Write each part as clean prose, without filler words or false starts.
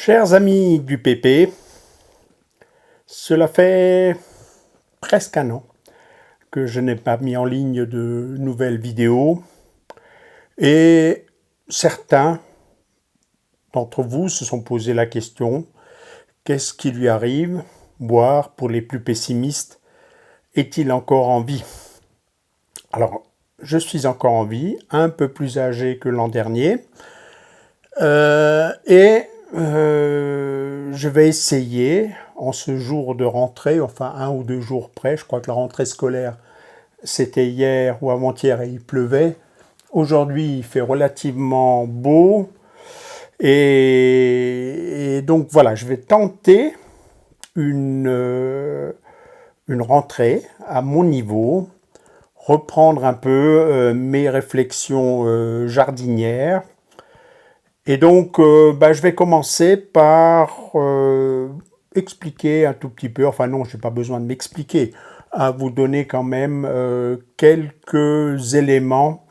Chers amis du PP, cela fait presque un an que je n'ai pas mis en ligne de nouvelles vidéos et certains d'entre vous se sont posé la question: qu'est-ce qui lui arrive? Voire, pour les plus pessimistes, est-il encore en vie? Alors, je suis encore en vie, un peu plus âgé que l'an dernier, je vais essayer, en ce jour de rentrée, enfin 1 ou 2 jours près, je crois que la rentrée scolaire c'était hier ou avant-hier et il pleuvait. Aujourd'hui il fait relativement beau et donc voilà, je vais tenter une rentrée à mon niveau, reprendre un peu mes réflexions jardinières. Et donc, je vais commencer par expliquer un tout petit peu, enfin non, je n'ai pas besoin de m'expliquer, à vous donner quand même quelques éléments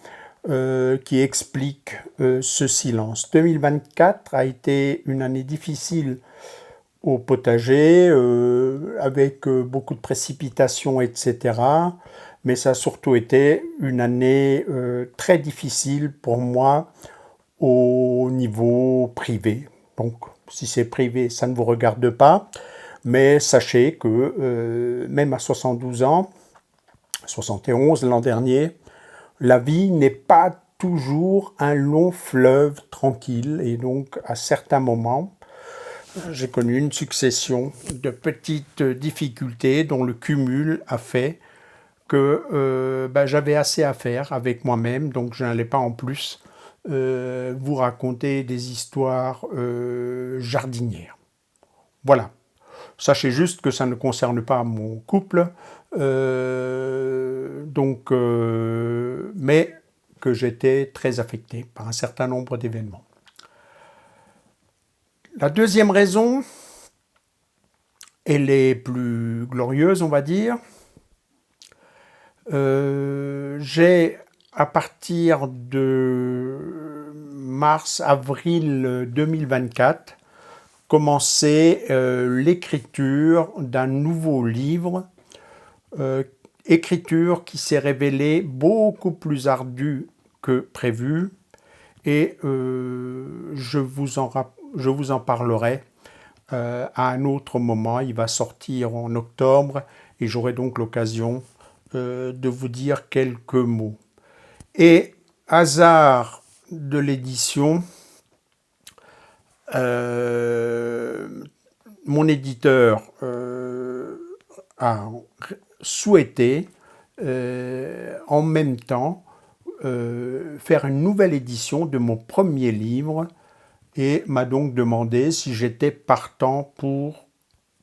qui expliquent ce silence. 2024 a été une année difficile au potager, avec beaucoup de précipitations, etc. Mais ça a surtout été une année très difficile pour moi au niveau privé. Donc, si c'est privé, ça ne vous regarde pas. Mais sachez que même à 72 ans, 71 l'an dernier, la vie n'est pas toujours un long fleuve tranquille. Et donc, à certains moments, j'ai connu une succession de petites difficultés dont le cumul a fait que j'avais assez à faire avec moi-même. Donc, je n'allais pas en plus vous raconter des histoires jardinières. Voilà. Sachez juste que ça ne concerne pas mon couple, mais que j'étais très affecté par un certain nombre d'événements. La deuxième raison, elle est plus glorieuse, on va dire. J'ai, à partir de mars-avril 2024, commencé l'écriture d'un nouveau livre, écriture qui s'est révélée beaucoup plus ardue que prévu, et je vous en parlerai à un autre moment. Il va sortir en octobre et j'aurai donc l'occasion de vous dire quelques mots. Et hasard de l'édition, mon éditeur a souhaité en même temps faire une nouvelle édition de mon premier livre et m'a donc demandé si j'étais partant pour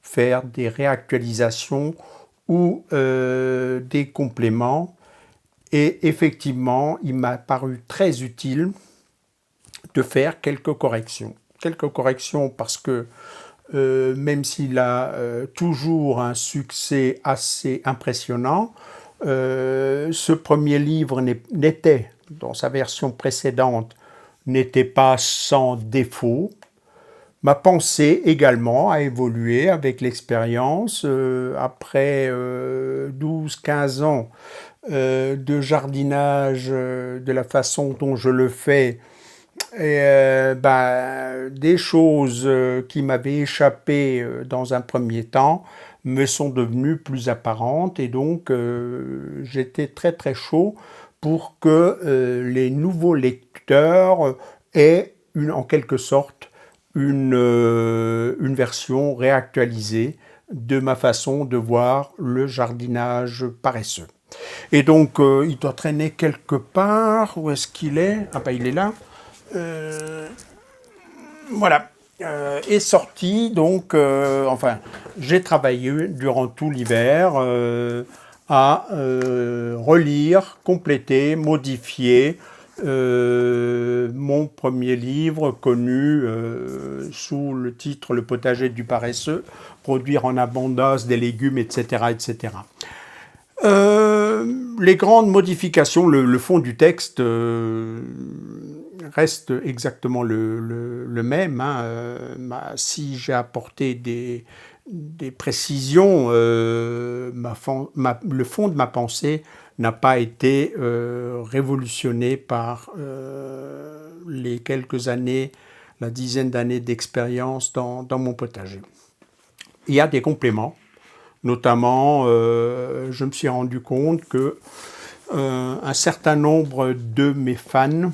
faire des réactualisations ou des compléments. Et effectivement, il m'a paru très utile de faire quelques corrections. Quelques corrections parce que même s'il a toujours un succès assez impressionnant, ce premier livre n'était, dans sa version précédente, n'était pas sans défaut. Ma pensée également a évolué avec l'expérience. Après 12-15 ans de jardinage de la façon dont je le fais, et, des choses qui m'avaient échappé dans un premier temps me sont devenues plus apparentes, et donc j'étais très très chaud pour que les nouveaux lecteurs aient en quelque sorte une version réactualisée de ma façon de voir le jardinage paresseux. Et donc il doit traîner quelque part. Où est-ce qu'il est? Ah ben il est là. Voilà, est sorti donc, j'ai travaillé durant tout l'hiver à relire, compléter, modifier mon premier livre connu sous le titre Le potager du paresseux, produire en abondance des légumes, etc., etc. Les grandes modifications, le fond du texte reste exactement le même. Hein. Si j'ai apporté des précisions, le fond de ma pensée n'a pas été révolutionné par les quelques années, la dizaine d'années d'expérience dans mon potager. Il y a des compléments, notamment je me suis rendu compte que un certain nombre de mes fans,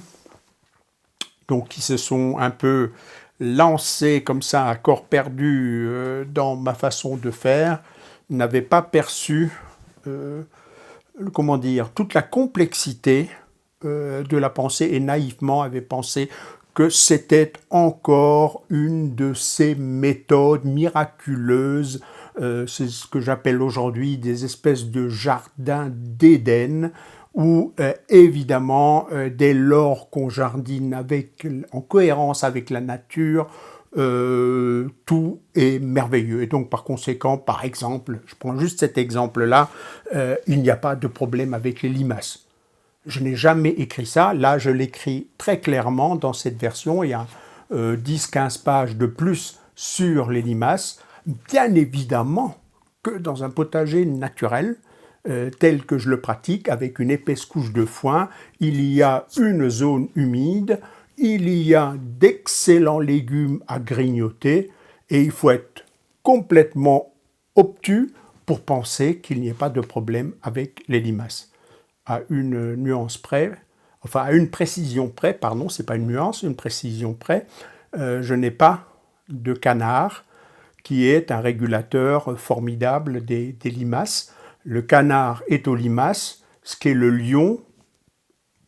donc qui se sont un peu lancés comme ça à corps perdu dans ma façon de faire, n'avaient pas perçu comment dire, toute la complexité de la pensée et naïvement avaient pensé que c'était encore une de ces méthodes miraculeuses, c'est ce que j'appelle aujourd'hui des espèces de jardins d'Éden, où évidemment, dès lors qu'on jardine en cohérence avec la nature, tout est merveilleux. Et donc, par conséquent, par exemple, je prends juste cet exemple-là, il n'y a pas de problème avec les limaces. Je n'ai jamais écrit ça. Là, je l'écris très clairement dans cette version. Il y a 10-15 pages de plus sur les limaces. Bien évidemment que dans un potager naturel, tel que je le pratique, avec une épaisse couche de foin, il y a une zone humide, il y a d'excellents légumes à grignoter et il faut être complètement obtus pour penser qu'il n'y ait pas de problème avec les limaces. À une nuance près, enfin à une précision près, pardon, c'est pas une nuance, une précision près, je n'ai pas de canard qui est un régulateur formidable des limaces. Le canard est aux limaces, ce qu'est le lion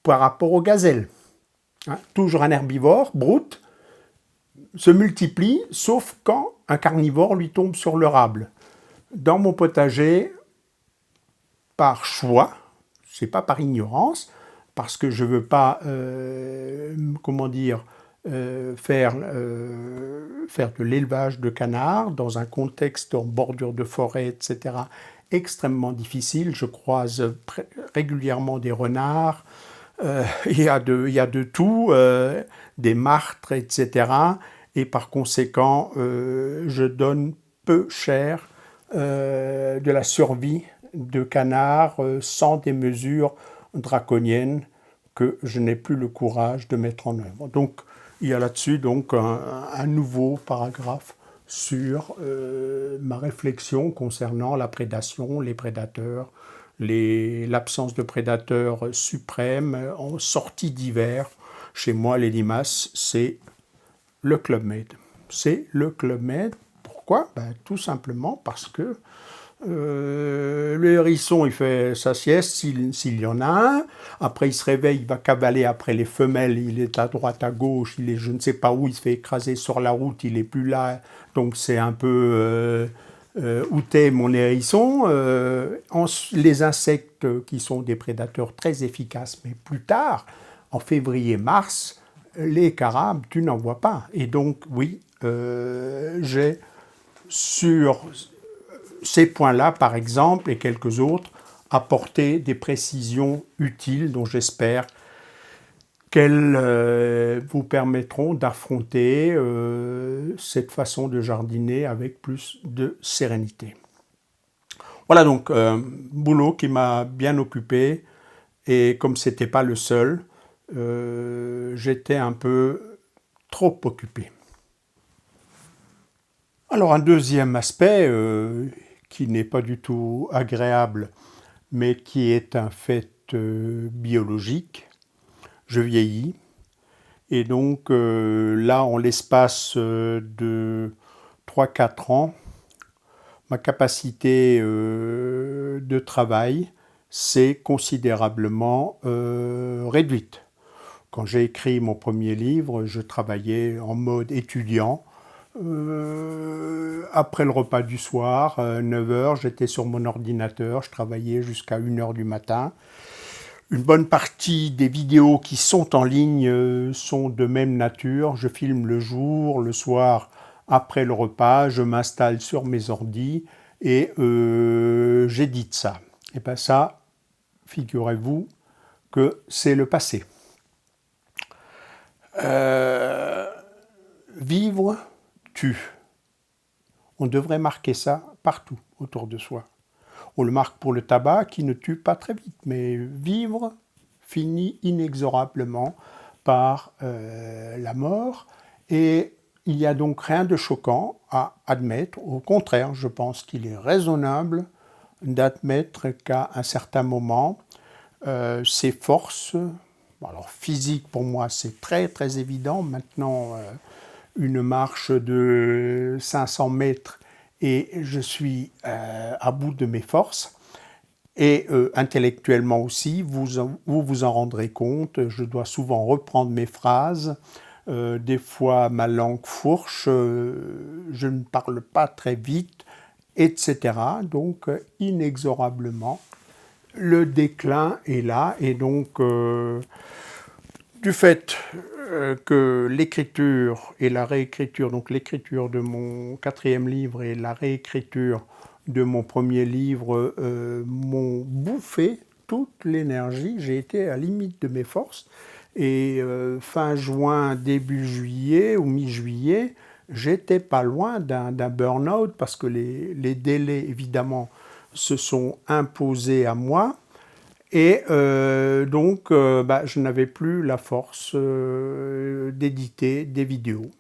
par rapport aux gazelles. Hein, toujours un herbivore, brute, se multiplie, sauf quand un carnivore lui tombe sur le rable. Dans mon potager, par choix, c'est pas par ignorance, parce que je veux pas, comment dire, faire de l'élevage de canards dans un contexte en bordure de forêt, etc., extrêmement difficile. Je croise régulièrement des renards, il y a de tout, des martres, etc. Et par conséquent, je donne peu cher de la survie de canards sans des mesures draconiennes que je n'ai plus le courage de mettre en œuvre. Donc, il y a là-dessus donc un nouveau paragraphe sur ma réflexion concernant la prédation, les prédateurs, l'absence de prédateurs suprêmes en sortie d'hiver. Chez moi, les limaces, c'est le Club Med. C'est le Club Med. Pourquoi? Tout simplement parce que le hérisson, il fait sa sieste s'il y en a un. Après, il se réveille, il va cavaler après les femelles. Il est à droite, à gauche. Il est je ne sais pas où. Il se fait écraser sur la route. Il n'est plus là. Donc, c'est un peu où t'es mon hérisson. Les insectes qui sont des prédateurs très efficaces. Mais plus tard, en février-mars, les carabes, tu n'en vois pas. Et donc, oui, j'ai sur ces points-là, par exemple, et quelques autres, apporter des précisions utiles dont j'espère qu'elles vous permettront d'affronter cette façon de jardiner avec plus de sérénité. Voilà donc boulot qui m'a bien occupé et comme ce n'était pas le seul, j'étais un peu trop occupé. Alors un deuxième aspect qui n'est pas du tout agréable, mais qui est un fait biologique. Je vieillis, et donc là, en l'espace de 3-4 ans, ma capacité de travail s'est considérablement réduite. Quand j'ai écrit mon premier livre, je travaillais en mode étudiant. Après le repas du soir, 9h, j'étais sur mon ordinateur, je travaillais jusqu'à 1h du matin. Une bonne partie des vidéos qui sont en ligne sont de même nature. Je filme le jour, le soir, après le repas, je m'installe sur mes ordis et j'édite ça. Et bien ça, figurez-vous que c'est le passé. Vivre tue. On devrait marquer ça partout autour de soi. On le marque pour le tabac qui ne tue pas très vite, mais vivre finit inexorablement par la mort. Et il n'y a donc rien de choquant à admettre. Au contraire, je pense qu'il est raisonnable d'admettre qu'à un certain moment, ces forces, alors physique pour moi c'est très très évident, maintenant une marche de 500 mètres et je suis à bout de mes forces. Et intellectuellement aussi, vous en rendrez compte, je dois souvent reprendre mes phrases, des fois ma langue fourche, je ne parle pas très vite, etc. Donc inexorablement, le déclin est là et donc du fait que l'écriture et la réécriture, donc l'écriture de mon 4e livre et la réécriture de mon premier livre m'ont bouffé toute l'énergie. J'ai été à la limite de mes forces et fin juin, début juillet ou mi-juillet, j'étais pas loin d'un burn-out parce que les délais évidemment se sont imposés à moi. Et donc, je n'avais plus la force d'éditer des vidéos.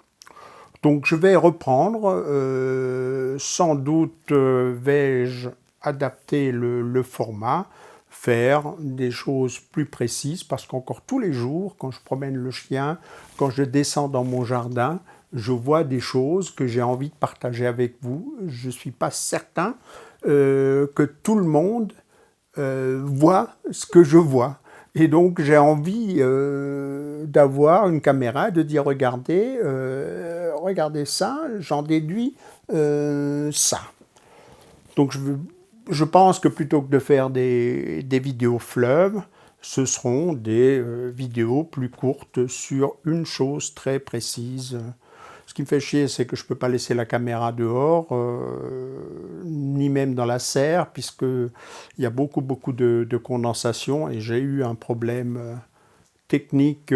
Donc, je vais reprendre. Sans doute vais-je adapter le format, faire des choses plus précises, parce qu'encore tous les jours, quand je promène le chien, quand je descends dans mon jardin, je vois des choses que j'ai envie de partager avec vous. Je ne suis pas certain que tout le monde voit ce que je vois. Et donc j'ai envie d'avoir une caméra, de dire regardez, regardez ça, j'en déduis ça. Donc je pense que plutôt que de faire des vidéos fleuves, ce seront des vidéos plus courtes sur une chose très précise. Ce qui me fait chier, c'est que je ne peux pas laisser la caméra dehors, ni même dans la serre, puisqu'il y a beaucoup de condensation et j'ai eu un problème technique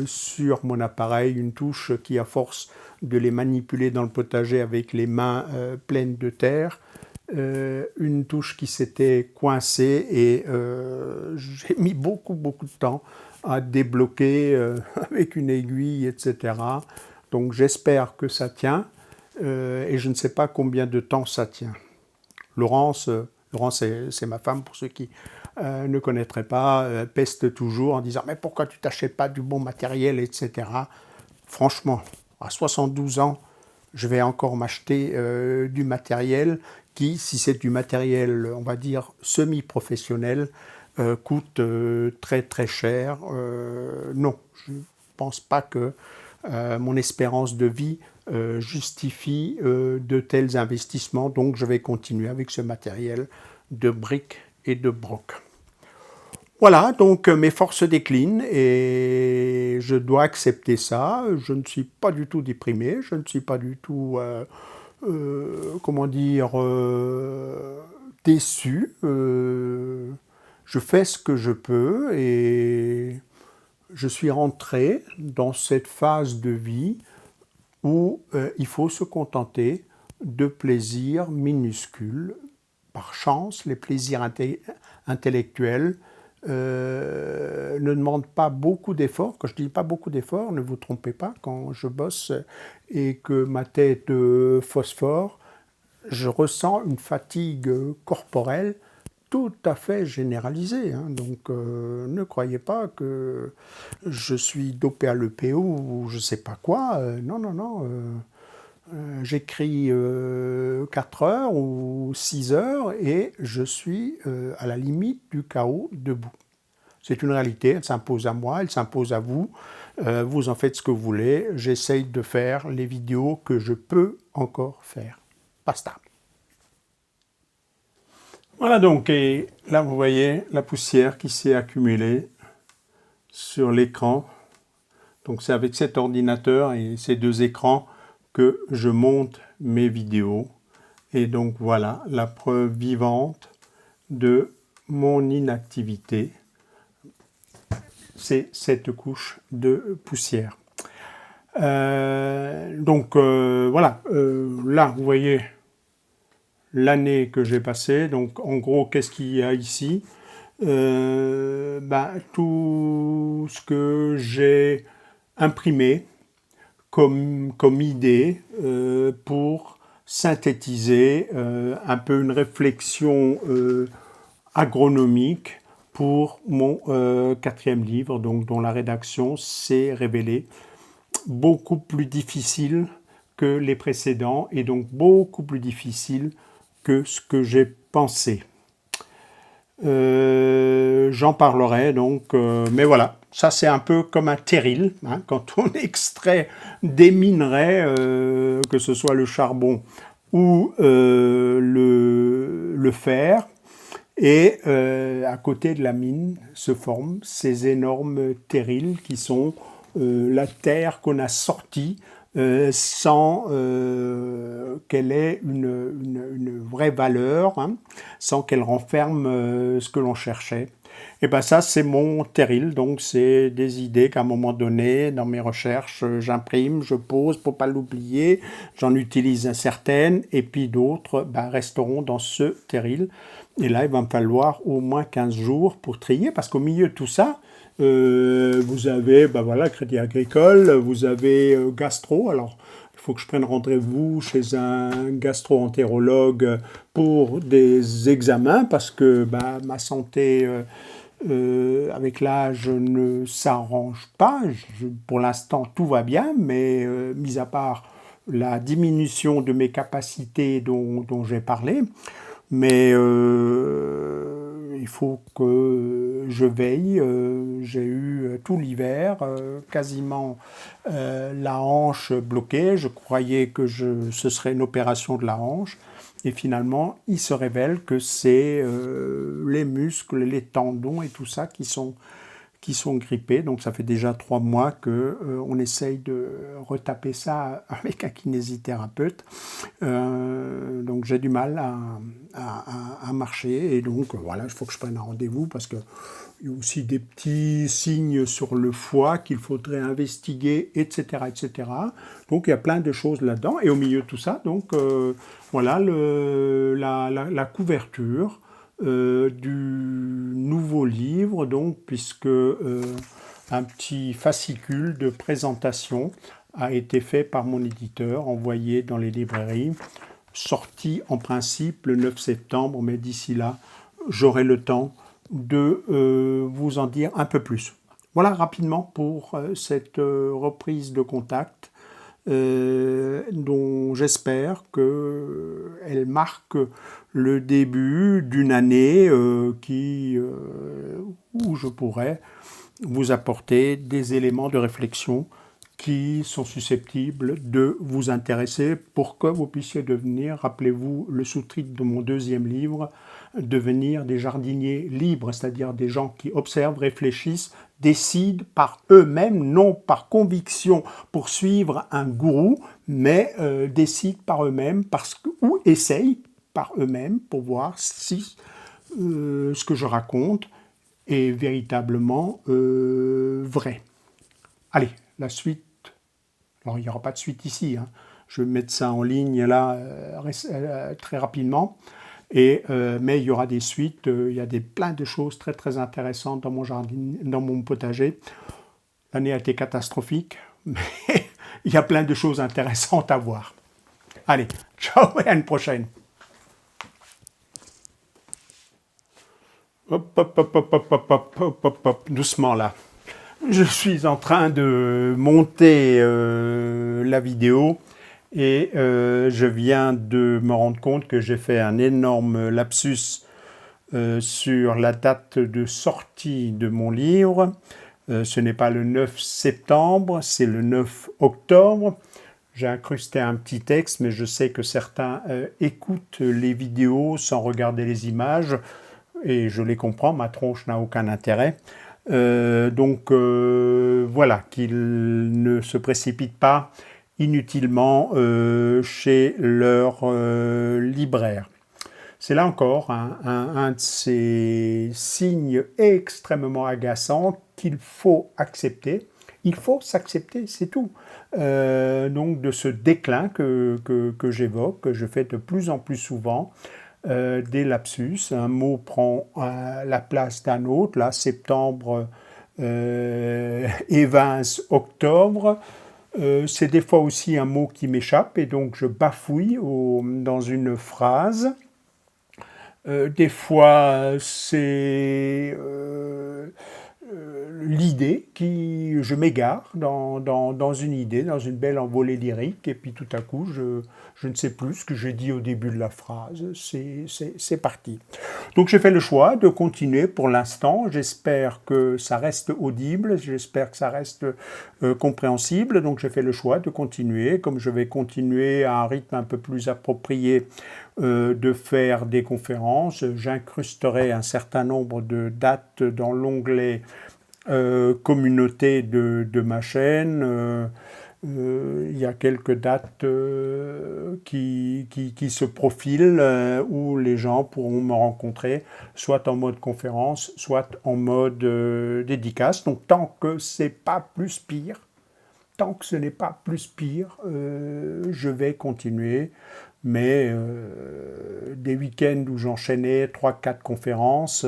sur mon appareil, une touche qui, à force de les manipuler dans le potager avec les mains pleines de terre, une touche qui s'était coincée et j'ai mis beaucoup de temps à débloquer avec une aiguille, etc. Donc j'espère que ça tient et je ne sais pas combien de temps ça tient. Laurence c'est ma femme pour ceux qui ne connaîtraient pas, peste toujours en disant « mais pourquoi tu t'achètes pas du bon matériel, etc. » Franchement, à 72 ans, je vais encore m'acheter du matériel qui, si c'est du matériel, on va dire, semi-professionnel, coûte très très cher. Non, je ne pense pas que mon espérance de vie justifie de tels investissements, donc je vais continuer avec ce matériel de briques et de broc. Voilà, donc mes forces déclinent et je dois accepter ça. Je ne suis pas du tout déprimé, je ne suis pas du tout, comment dire, déçu. Je fais ce que je peux et je suis rentré dans cette phase de vie où il faut se contenter de plaisirs minuscules. Par chance, les plaisirs intellectuels ne demandent pas beaucoup d'efforts. Quand je dis pas beaucoup d'efforts, ne vous trompez pas, quand je bosse et que ma tête phosphore, je ressens une fatigue corporelle tout à fait généralisée. Hein. Donc ne croyez pas que je suis dopé à l'EPO ou je ne sais pas quoi. Non, non, non. J'écris 4 heures ou 6 heures et je suis à la limite du chaos debout. C'est une réalité, elle s'impose à moi, elle s'impose à vous. Vous en faites ce que vous voulez. J'essaye de faire les vidéos que je peux encore faire. Basta. Voilà donc, et là vous voyez la poussière qui s'est accumulée sur l'écran. Donc c'est avec cet ordinateur et ces 2 écrans que je monte mes vidéos. Et donc voilà la preuve vivante de mon inactivité. C'est cette couche de poussière. Voilà, là vous voyez l'année que j'ai passée. Donc en gros, qu'est-ce qu'il y a ici? Tout ce que j'ai imprimé comme idée pour synthétiser un peu une réflexion agronomique pour mon quatrième livre, donc dont la rédaction s'est révélée beaucoup plus difficile que les précédents et donc beaucoup plus difficile que ce que j'ai pensé. J'en parlerai donc, mais voilà, ça c'est un peu comme un terril, hein, quand on extrait des minerais, que ce soit le charbon ou le fer, et à côté de la mine se forment ces énormes terrils qui sont la terre qu'on a sortie sans qu'elle ait une vraie valeur, hein, sans qu'elle renferme ce que l'on cherchait. Et bien ça, c'est mon terril, donc c'est des idées qu'à un moment donné, dans mes recherches, j'imprime, je pose pour pas l'oublier, j'en utilise certaines, et puis d'autres resteront dans ce terril. Et là, il va me falloir au moins 15 jours pour trier, parce qu'au milieu de tout ça, vous avez Crédit Agricole, vous avez Gastro. Alors, il faut que je prenne rendez-vous chez un gastro-entérologue pour des examens, parce que ma santé avec l'âge ne s'arrange pas. Pour l'instant, tout va bien, mais mis à part la diminution de mes capacités dont j'ai parlé, mais il faut que je veille. J'ai eu tout l'hiver quasiment la hanche bloquée. Je croyais que ce serait une opération de la hanche. Et finalement, il se révèle que c'est les muscles, les tendons et tout ça qui sont grippés. Donc ça fait déjà 3 mois qu'on essaye de retaper ça avec un kinésithérapeute. Donc j'ai du mal à marcher, et donc voilà, il faut que je prenne un rendez-vous, parce qu'il y a aussi des petits signes sur le foie qu'il faudrait investiguer, etc., etc. Donc il y a plein de choses là-dedans, et au milieu de tout ça, donc voilà la couverture du nouveau livre, donc, puisque un petit fascicule de présentation a été fait par mon éditeur, envoyé dans les librairies, sorti en principe le 9 septembre, mais d'ici là, j'aurai le temps de vous en dire un peu plus. Voilà rapidement pour cette reprise de contact, dont j'espère qu'elle marque le début d'une année où je pourrais vous apporter des éléments de réflexion qui sont susceptibles de vous intéresser pour que vous puissiez devenir, rappelez-vous le sous-titre de mon deuxième livre, devenir des jardiniers libres, c'est-à-dire des gens qui observent, réfléchissent, décident par eux-mêmes, non par conviction pour suivre un gourou, mais décident par eux-mêmes ou essayent par eux-mêmes pour voir si ce que je raconte est véritablement vrai. Allez, la suite. Alors, il n'y aura pas de suite ici, hein. Je vais mettre ça en ligne là très rapidement. Mais il y aura des suites. Il y a plein de choses très très intéressantes dans mon jardin, dans mon potager. L'année a été catastrophique, mais il y a plein de choses intéressantes à voir. Allez, ciao et à une prochaine. Hop, hop, hop, hop, hop, hop, hop, hop, hop, hop, doucement là. Je suis en train de monter la vidéo, et je viens de me rendre compte que j'ai fait un énorme lapsus sur la date de sortie de mon livre. Ce n'est pas le 9 septembre, c'est le 9 octobre. J'ai incrusté un petit texte, mais je sais que certains écoutent les vidéos sans regarder les images, et je les comprends, ma tronche n'a aucun intérêt. Voilà, qu'ils ne se précipitent pas inutilement chez leur libraire. C'est là encore un de ces signes extrêmement agaçants qu'il faut accepter Il faut s'accepter, c'est tout. Donc de ce déclin que j'évoque, que je fais de plus en plus souvent, des lapsus, un mot prend la place d'un autre, là, septembre évince octobre. C'est des fois aussi un mot qui m'échappe et donc je bafouille dans une phrase. Des fois, c'est l'idée qui... Je m'égare dans une idée, dans une belle envolée lyrique, et puis tout à coup, je ne sais plus ce que j'ai dit au début de la phrase. C'est parti. Donc j'ai fait le choix de continuer pour l'instant. J'espère que ça reste audible, j'espère que ça reste compréhensible. Donc j'ai fait le choix de continuer, comme je vais continuer à un rythme un peu plus approprié de faire des conférences. J'incrusterai un certain nombre de dates dans l'onglet communauté de ma chaîne. Il y a quelques dates qui se profilent où les gens pourront me rencontrer, soit en mode conférence, soit en mode dédicace. Donc tant que c'est pas plus pire, tant que ce n'est pas plus pire, je vais continuer. Mais des week-ends où j'enchaînais 3-4 conférences,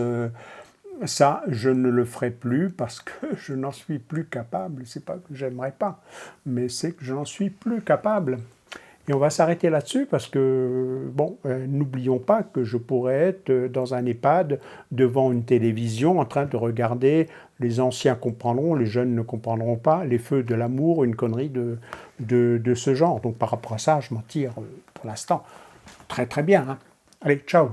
ça, je ne le ferai plus parce que je n'en suis plus capable. C'est pas que j'aimerais pas, mais c'est que je n'en suis plus capable. Et on va s'arrêter là-dessus parce que, bon, n'oublions pas que je pourrais être dans un EHPAD devant une télévision en train de regarder, les anciens comprendront, les jeunes ne comprendront pas, les feux de l'amour, une connerie de ce genre. Donc par rapport à ça, je m'en tire pour l'instant très très bien. Hein. Allez, ciao!